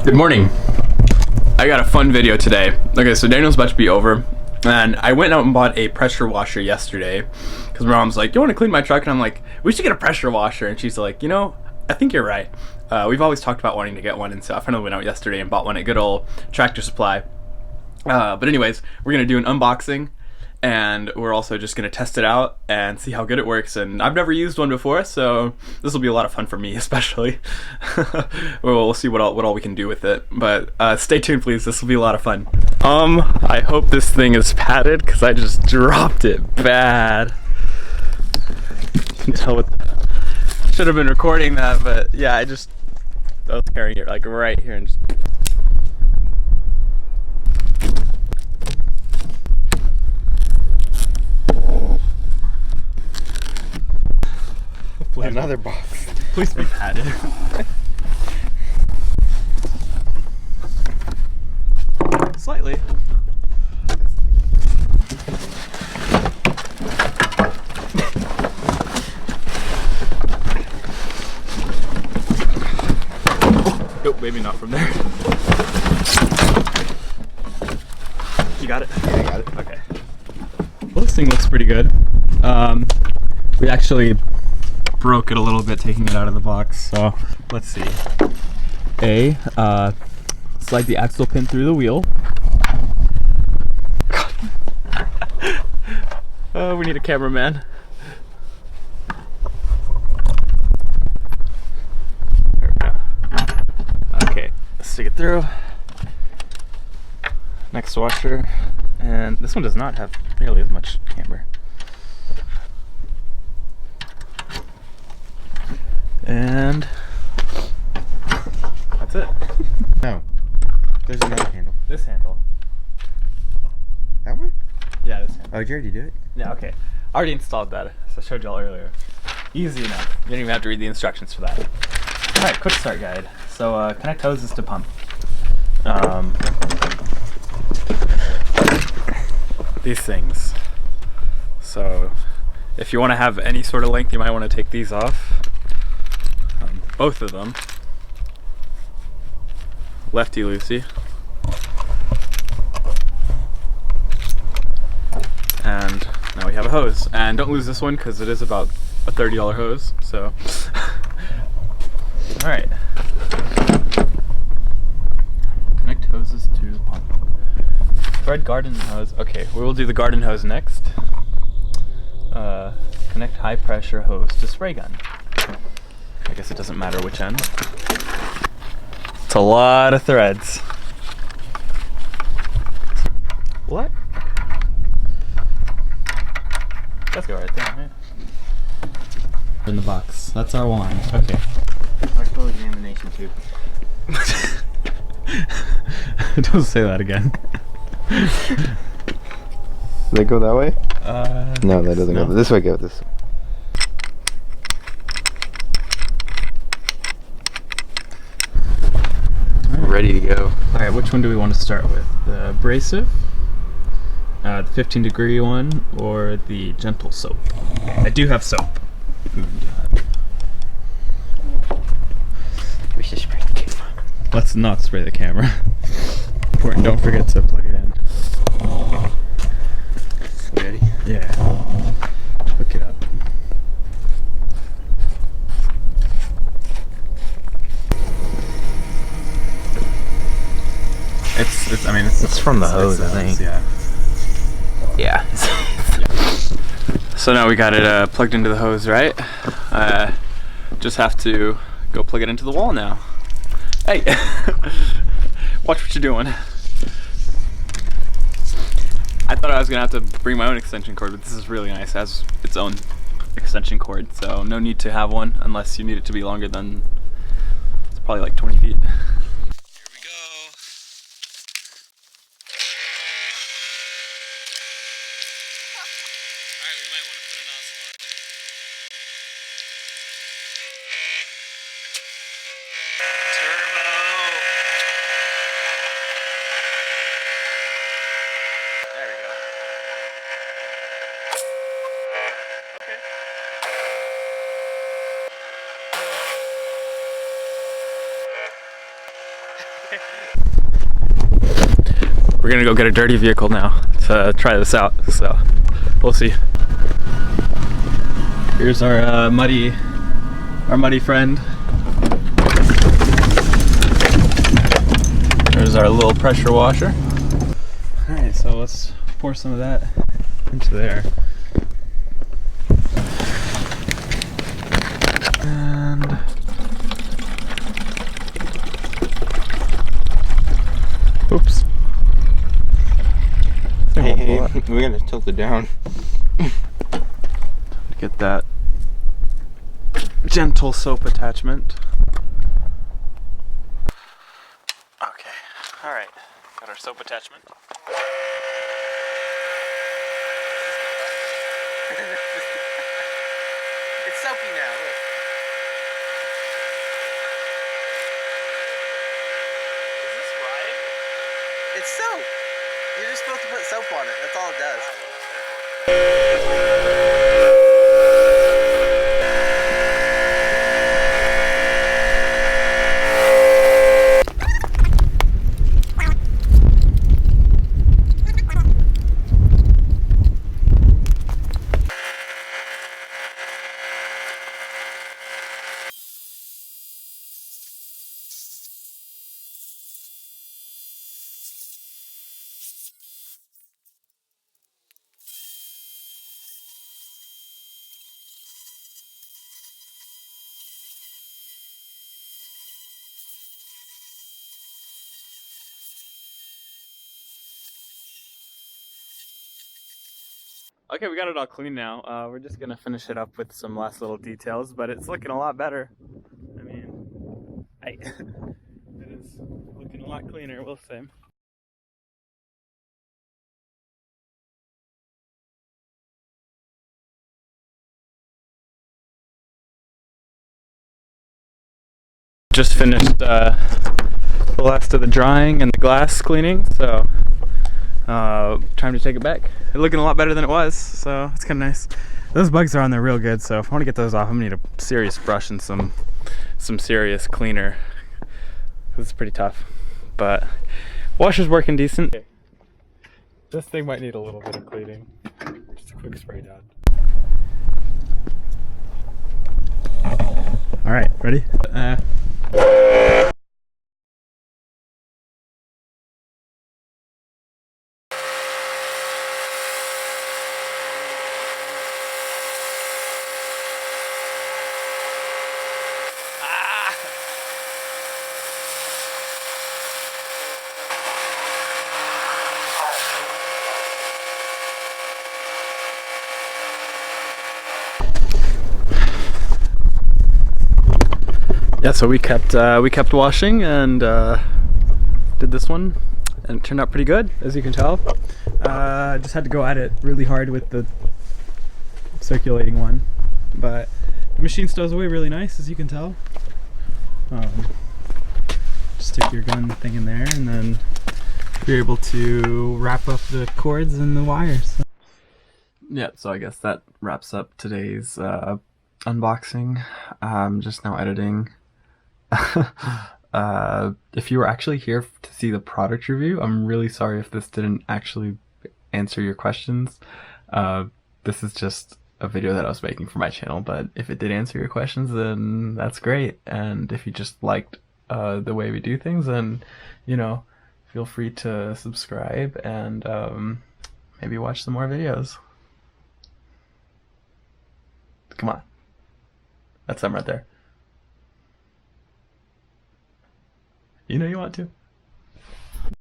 Good morning. I got a fun video today. Okay, so Daniel's about to be over, and I went out and bought a pressure washer yesterday because my mom's like, "You want to clean my truck?" And I'm like, "We should get a pressure washer." And she's like, I think you're right. We've always talked about wanting to get one, and so I finally went out yesterday and bought one at good old Tractor Supply. But anyways, we're gonna do an unboxing, and we're also just gonna test it out and see how good it works. And I've never used one before, so this will be a lot of fun for me, especially. We'll see what all we can do with it. But stay tuned, please. This will be a lot of fun. I hope this thing is padded because I just dropped it bad. You can tell should have been recording that, but yeah, I was carrying it like right here and just. Please, another box. Please be padded. Slightly. Nope, maybe not from there. You got it? Yeah, I got it. Okay. Well, this thing looks pretty good. We actually broke it a little bit taking it out of the box, so let's see. Slide the axle pin through the wheel. Oh, we need a cameraman. There we go. Okay, let's stick it through. Next washer, and this one does not have nearly as much camber. And that's it. No. There's another handle. This handle. That one? Yeah, this handle. Oh, did you already do it? Yeah, okay. I already installed that, as I showed y'all earlier. Easy enough. You didn't even have to read the instructions for that. Alright, quick start guide. So, connect hoses to pump. These things. So, if you want to have any sort of length, you might want to take these off. Both of them. Lefty loosey. And now we have a hose. And don't lose this one because it is about a $30 hose. So, alright. Connect hoses to the pump. Thread garden hose. Okay, we will do the garden hose next. Connect high pressure hose to spray gun. I guess it doesn't matter which end. It's a lot of threads. What? Let's go right there, right? In the box. That's our wand. Okay. Electrical examination tube. Don't say that again. Does that go that way? No, that doesn't go. This way, go this way. Ready to go. Alright, which one do we want to start with? The abrasive, the 15-degree one, or the gentle soap? I do have soap. We should spray the camera. Let's not spray the camera. Important, don't forget to plug it in. Ready? Yeah. Hook it up. It's from the hose, I think. Yeah. Yeah. So now we got it plugged into the hose, right? Just have to go plug it into the wall now. Hey! Watch what you're doing. I thought I was gonna have to bring my own extension cord, but this is really nice. It has its own extension cord, so no need to have one unless you need it to be longer than, it's probably like 20 feet. We're gonna go get a dirty vehicle now to try this out, so we'll see. Here's our muddy friend. There's our little pressure washer. Alright, so let's pour some of that into there. And oops. Hey, we're gonna tilt it down. Get that gentle soap attachment. Okay, alright, got our soap attachment. It's soapy now, look. Is this right? It's soap. You're just supposed to put soap on it. That's all it does. Okay, we got it all clean now. We're just gonna finish it up with some last little details, but it's looking a lot better. I mean, it is looking a lot cleaner, we'll say. Just finished the last of the drying and the glass cleaning, so time to take it back. It's looking a lot better than it was, so it's kind of nice. Those bugs are on there real good, so if I want to get those off, I'm gonna need a serious brush and some serious cleaner. It's pretty tough, but washer's working decent. Okay. This thing might need a little bit of cleaning. Just a quick spray down. All right, ready? Yeah, so we kept washing and did this one, and it turned out pretty good, as you can tell. Just had to go at it really hard with the circulating one, but the machine stows away really nice, as you can tell. Just stick your gun thing in there, and then you're able to wrap up the cords and the wires. Yeah, so I guess that wraps up today's unboxing. I'm just now editing. If you were actually here to see the product review, I'm really sorry if this didn't actually answer your questions. This is just a video that I was making for my channel, but if it did answer your questions, then that's great. And if you just liked the way we do things, then, you know, feel free to subscribe and maybe watch some more videos. Come on. That's them right there. You know you want to.